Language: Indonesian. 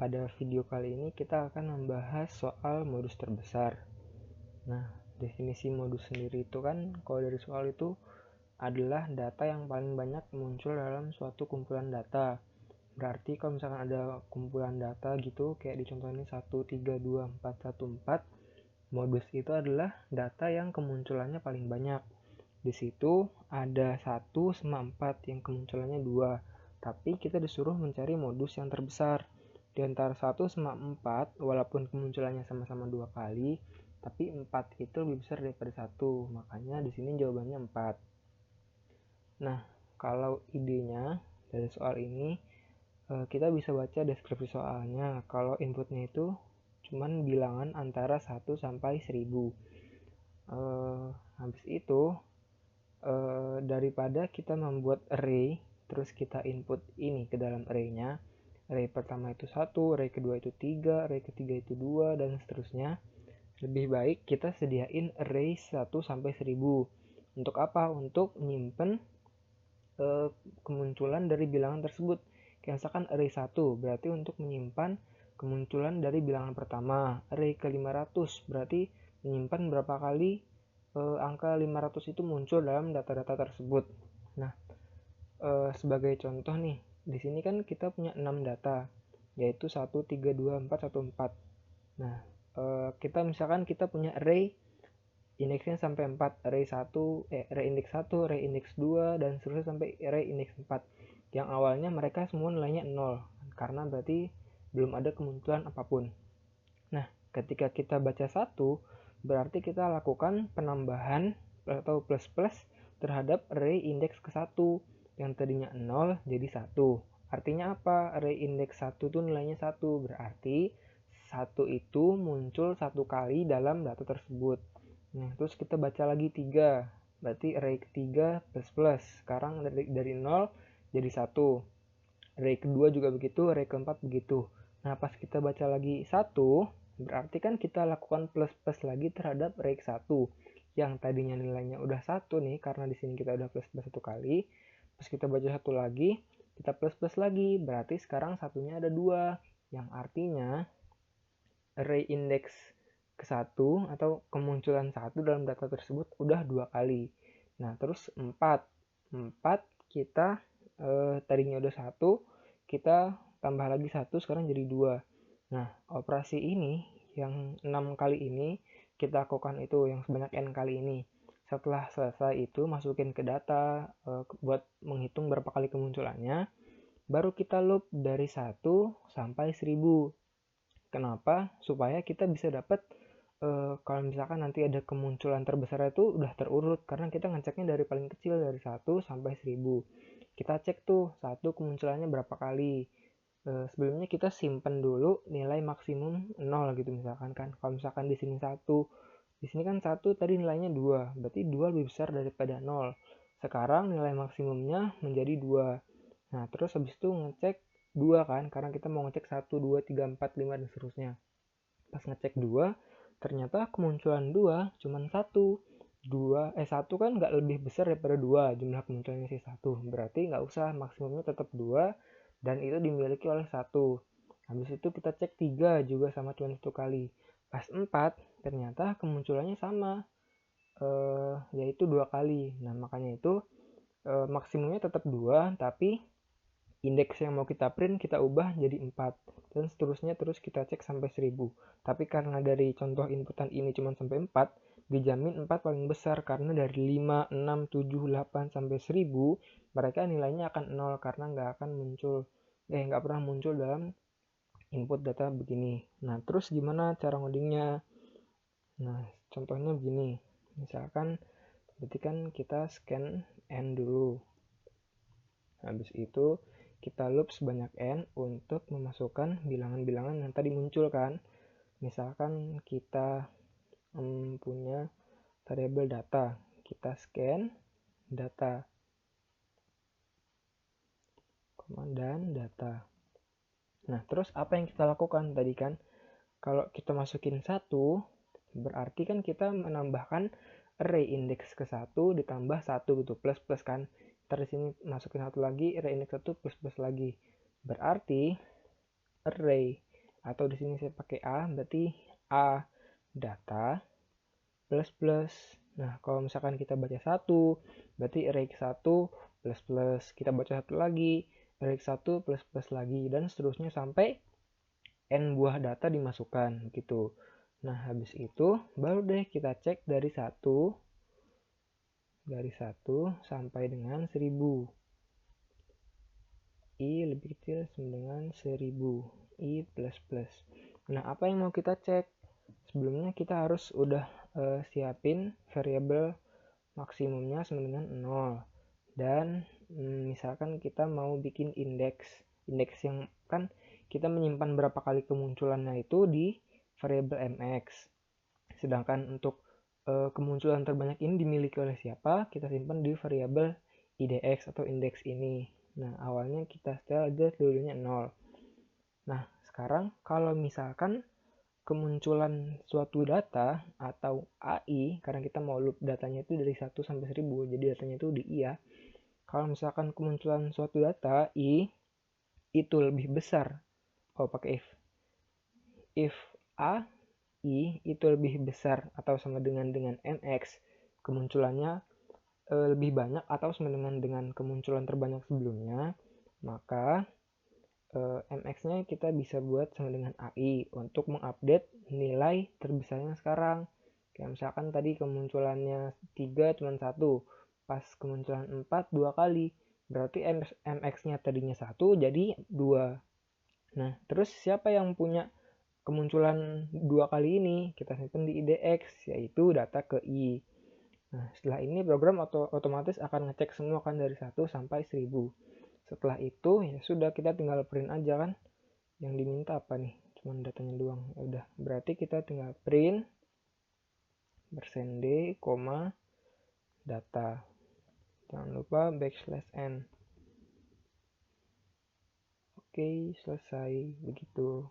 pada video kali ini kita akan membahas soal modus terbesar. Nah, definisi modus sendiri itu kan, kalau dari soal itu adalah data yang paling banyak muncul dalam suatu kumpulan data. Berarti kalau misalkan ada kumpulan data gitu, kayak di contoh ini 1, 3, 2, 4, 1, 4, modus itu adalah data yang kemunculannya paling banyak. Di situ ada 1 sama 4 yang kemunculannya 2, tapi kita disuruh mencari modus yang terbesar. Di antara 1 sama 4, walaupun kemunculannya sama-sama 2 kali, tapi 4 itu lebih besar daripada 1, makanya di sini jawabannya 4. Nah, kalau idenya dari soal ini, kita bisa baca deskripsi soalnya. Kalau inputnya itu cuman bilangan antara 1 sampai 1000. Habis itu, daripada kita membuat array, terus kita input ini ke dalam array-nya, array pertama itu 1, array kedua itu 3, array ketiga itu 2, dan seterusnya. Lebih baik kita sediain array 1 sampai 1000. Untuk apa? Untuk menyimpan kemunculan dari bilangan tersebut. Kayak misalkan array 1 berarti untuk menyimpan kemunculan dari bilangan pertama. Array ke 500 berarti menyimpan berapa kali angka 500 itu muncul dalam data-data tersebut. Nah, sebagai contoh nih, di sini kan kita punya 6 data, yaitu 1, 3, 2, 4, 1, 4. Nah, kita misalkan kita punya array indeksnya sampai 4, array 1, array indeks 1, array indeks 2, dan seterusnya sampai array indeks 4. Yang awalnya mereka semua nilainya 0, karena berarti belum ada kemunculan apapun. Nah, ketika kita baca 1, berarti kita lakukan penambahan atau plus-plus terhadap array indeks ke 1 yang tadinya 0 jadi 1. Artinya apa? Array indeks 1 itu nilainya 1, berarti 1 itu muncul 1 kali dalam data tersebut. Nah, terus kita baca lagi 3, berarti array ketiga plus-plus. Sekarang dari 0 jadi 1. Array kedua juga begitu, array keempat begitu. Nah, pas kita baca lagi 1, berarti kan kita lakukan plus-plus lagi terhadap array 1 yang tadinya nilainya udah 1 nih, karena di sini kita udah plus-plus 1 kali. Terus kita baca 1 lagi, kita plus-plus lagi, berarti sekarang satunya ada 2, yang artinya array indeks ke 1 atau kemunculan 1 dalam data tersebut udah 2 kali. Nah, terus 4 kita tadinya udah 1, kita tambah lagi 1, sekarang jadi 2. Nah, operasi ini yang 6 kali ini kita lakukan itu yang sebanyak n kali ini. Setelah selesai itu masukin ke data buat menghitung berapa kali kemunculannya, baru kita loop dari 1 sampai 1000. Kenapa? Supaya kita bisa dapat kalau misalkan nanti ada kemunculan terbesar itu udah terurut, karena kita ngeceknya dari paling kecil, dari 1 sampai 1000. Kita cek tuh 1 kemunculannya berapa kali. Sebelumnya kita simpen dulu nilai maksimum 0 gitu misalkan kan. Kalau misalkan di sini 1, di sini kan 1 tadi nilainya 2, berarti 2 lebih besar daripada 0. Sekarang nilai maksimumnya menjadi 2. Nah, terus habis itu ngecek 2 kan, karena kita mau ngecek 1, 2, 3, 4, 5, dan seterusnya. Pas ngecek 2, ternyata kemunculan 2 cuma 1. 1 kan nggak lebih besar daripada 2, jumlah kemunculannya sih 1. Berarti nggak usah, maksimumnya tetap 2, dan itu dimiliki oleh 1. Habis itu kita cek 3 juga sama cuma 1 kali. Pas 4, ternyata kemunculannya sama, yaitu 2 kali. Nah, makanya itu maksimumnya tetap 2, tapi indeks yang mau kita print kita ubah jadi 4, dan seterusnya terus kita cek sampai 1000. Tapi karena dari contoh inputan ini cuma sampai 4, dijamin 4 paling besar, karena dari 5, 6, 7, 8 sampai 1000 mereka nilainya akan 0 karena nggak pernah muncul dalam input data begini. Nah, terus gimana cara ngodingnya? Nah, contohnya begini. Misalkan berarti kan kita scan n dulu. Habis itu kita loop sebanyak n untuk memasukkan bilangan-bilangan yang tadi muncul kan. Misalkan kita punya variabel data, kita scan data, dan data. Nah, terus apa yang kita lakukan tadi kan? Kalau kita masukin 1, berarti kan kita menambahkan array indeks ke 1 ditambah 1 gitu, plus kan. Ntar di sini masukin 1 lagi, array indeks 1 plus lagi. Berarti array atau di sini saya pakai A, berarti A data plus plus. Nah, kalau misalkan kita baca 1, berarti array 1 plus plus. Kita baca 1 lagi, array 1 plus plus lagi, dan seterusnya sampai n buah data dimasukkan gitu. Nah, habis itu baru deh kita cek dari 1 sampai dengan 1000. I lebih kecil sama dengan 1000. I plus plus. Nah, apa yang mau kita cek? Sebelumnya kita harus udah siapin variabel maksimumnya sama dengan 0. Dan misalkan kita mau bikin indeks yang kan kita menyimpan berapa kali kemunculannya itu di variabel mx. Sedangkan untuk kemunculan terbanyak ini dimiliki oleh siapa, kita simpan di variabel idx atau indeks ini. Nah, awalnya kita setel aja dulunya 0. Nah, sekarang kalau misalkan kemunculan suatu data atau AI, karena kita mau loop datanya itu dari 1 sampai 1000, jadi datanya itu di I ya. Kalau misalkan kemunculan suatu data I itu lebih besar, kalau pakai if A I itu lebih besar atau sama dengan MX, kemunculannya lebih banyak atau sama dengan kemunculan terbanyak sebelumnya, maka MX-nya kita bisa buat sama dengan AI untuk mengupdate nilai terbesarnya sekarang. Kayak misalkan tadi kemunculannya 3 cuma 1, pas kemunculan 4 2 kali. Berarti MX-nya tadinya 1 jadi 2. Nah, terus siapa yang punya kemunculan 2 kali ini? Kita simpan di IDX, yaitu data ke I. Nah, setelah ini program otomatis akan ngecek semua kan dari 1 sampai 1000. Setelah itu ya sudah, kita tinggal print aja kan. Yang diminta apa nih? Cuman datanya doang. Ya udah, berarti kita tinggal print %d, data. Jangan lupa \n. Oke, selesai begitu.